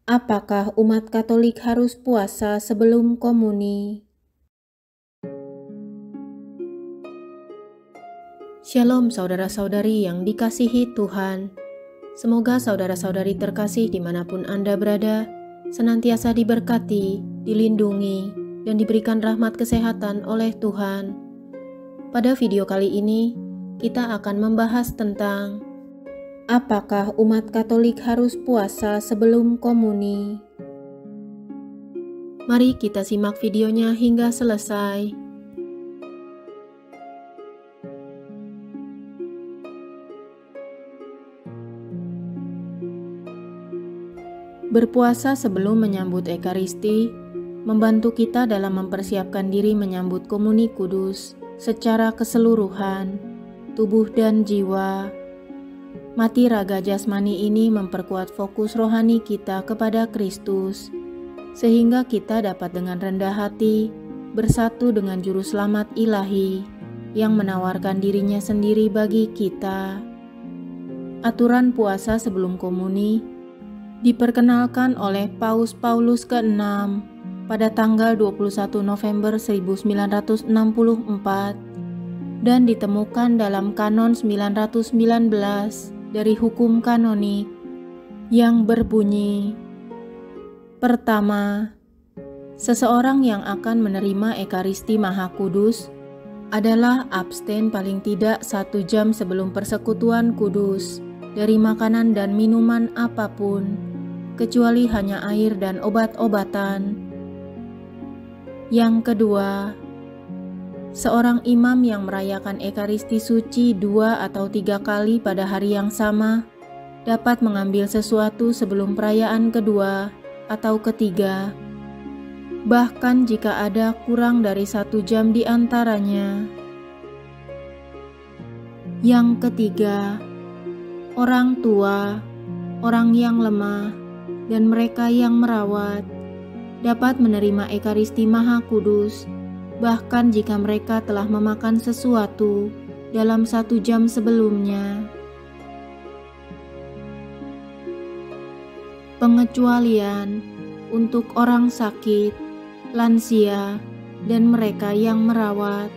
Apakah umat Katolik harus puasa sebelum komuni? Shalom saudara-saudari yang dikasihi Tuhan. Semoga saudara-saudari terkasih dimanapun Anda berada, senantiasa diberkati, dilindungi, dan diberikan rahmat kesehatan oleh Tuhan. Pada video kali ini, kita akan membahas tentang apakah umat Katolik harus puasa sebelum komuni? Mari kita simak videonya hingga selesai. Berpuasa sebelum menyambut Ekaristi membantu kita dalam mempersiapkan diri menyambut komuni kudus secara keseluruhan, tubuh dan jiwa. Mati raga jasmani ini memperkuat fokus rohani kita kepada Kristus, sehingga kita dapat dengan rendah hati bersatu dengan Juru Selamat ilahi yang menawarkan dirinya sendiri bagi kita. Aturan puasa sebelum komuni diperkenalkan oleh Paus Paulus ke-6 pada tanggal 21 November 1964 dan ditemukan dalam Kanon 919 dari hukum kanonik yang berbunyi: pertama, seseorang yang akan menerima Ekaristi Maha Kudus adalah abstain paling tidak 1 jam sebelum persekutuan kudus dari makanan dan minuman apapun, kecuali hanya air dan obat-obatan. Yang kedua, seorang imam yang merayakan Ekaristi suci 2 atau 3 kali pada hari yang sama dapat mengambil sesuatu sebelum perayaan kedua atau ketiga, bahkan jika ada kurang dari 1 jam di antaranya. Yang ketiga, orang tua, orang yang lemah, dan mereka yang merawat dapat menerima Ekaristi Maha Kudus, bahkan jika mereka telah memakan sesuatu dalam 1 jam sebelumnya. Pengecualian untuk orang sakit, lansia, dan mereka yang merawat.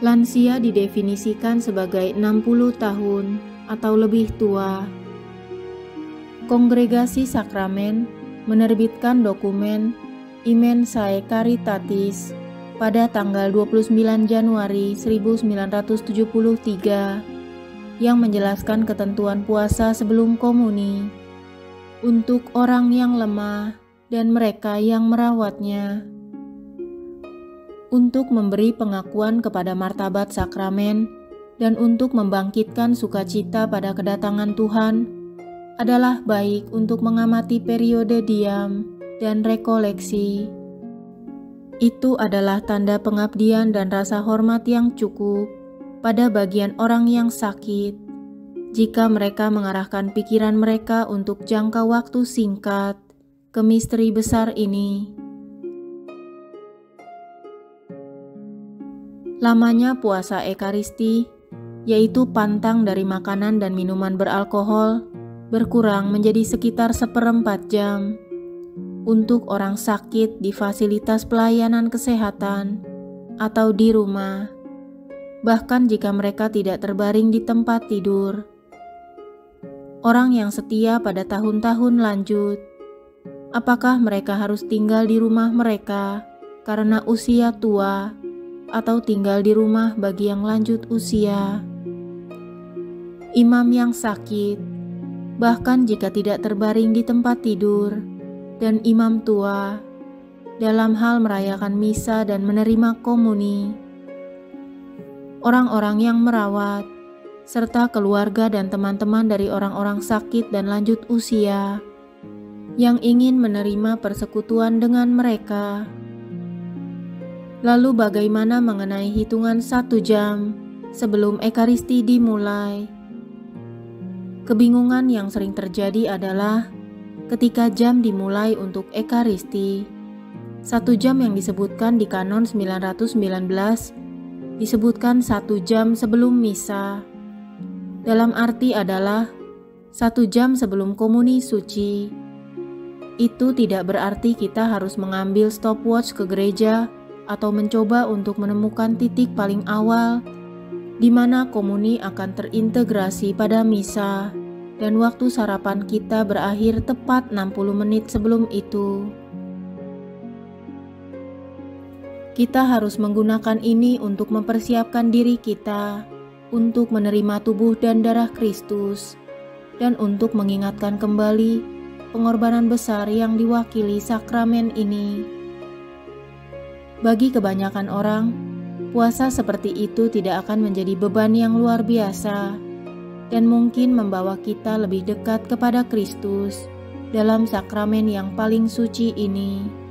Lansia didefinisikan sebagai 60 tahun atau lebih tua. Kongregasi Sakramen menerbitkan dokumen Imen Sae Caritatis pada tanggal 29 Januari 1973 yang menjelaskan ketentuan puasa sebelum komuni untuk orang yang lemah dan mereka yang merawatnya. Untuk memberi pengakuan kepada martabat sakramen dan untuk membangkitkan sukacita pada kedatangan Tuhan adalah baik untuk mengamati periode diam dan rekoleksi. Itu adalah tanda pengabdian dan rasa hormat yang cukup pada bagian orang yang sakit, jika mereka mengarahkan pikiran mereka untuk jangka waktu singkat ke misteri besar ini. Lamanya puasa Ekaristi, yaitu pantang dari makanan dan minuman beralkohol, berkurang menjadi sekitar 1/4 jam untuk orang sakit di fasilitas pelayanan kesehatan atau di rumah, bahkan jika mereka tidak terbaring di tempat tidur. Orang yang setia pada tahun-tahun lanjut, apakah mereka harus tinggal di rumah mereka karena usia tua atau tinggal di rumah bagi yang lanjut usia? Imam yang sakit, bahkan jika tidak terbaring di tempat tidur, dan imam tua dalam hal merayakan misa dan menerima komuni. Orang-orang yang merawat, serta keluarga dan teman-teman dari orang-orang sakit dan lanjut usia yang ingin menerima persekutuan dengan mereka. Lalu bagaimana mengenai hitungan 1 jam sebelum Ekaristi dimulai? Kebingungan yang sering terjadi adalah ketika jam dimulai untuk Ekaristi. 1 jam yang disebutkan di Kanon 919 disebutkan 1 jam sebelum misa. Dalam arti adalah 1 jam sebelum komuni suci. Itu tidak berarti kita harus mengambil stopwatch ke gereja atau mencoba untuk menemukan titik paling awal di mana komuni akan terintegrasi pada misa dan waktu sarapan kita berakhir tepat 60 menit sebelum itu. Kita harus menggunakan ini untuk mempersiapkan diri kita untuk menerima tubuh dan darah Kristus dan untuk mengingatkan kembali pengorbanan besar yang diwakili sakramen ini. Bagi kebanyakan orang, puasa seperti itu tidak akan menjadi beban yang luar biasa dan mungkin membawa kita lebih dekat kepada Kristus dalam sakramen yang paling suci ini.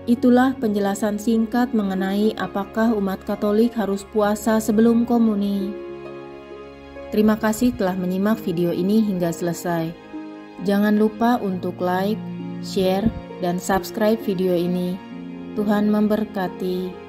Itulah penjelasan singkat mengenai apakah umat Katolik harus puasa sebelum komuni. Terima kasih telah menyimak video ini hingga selesai. Jangan lupa untuk like, share, dan subscribe video ini. Tuhan memberkati.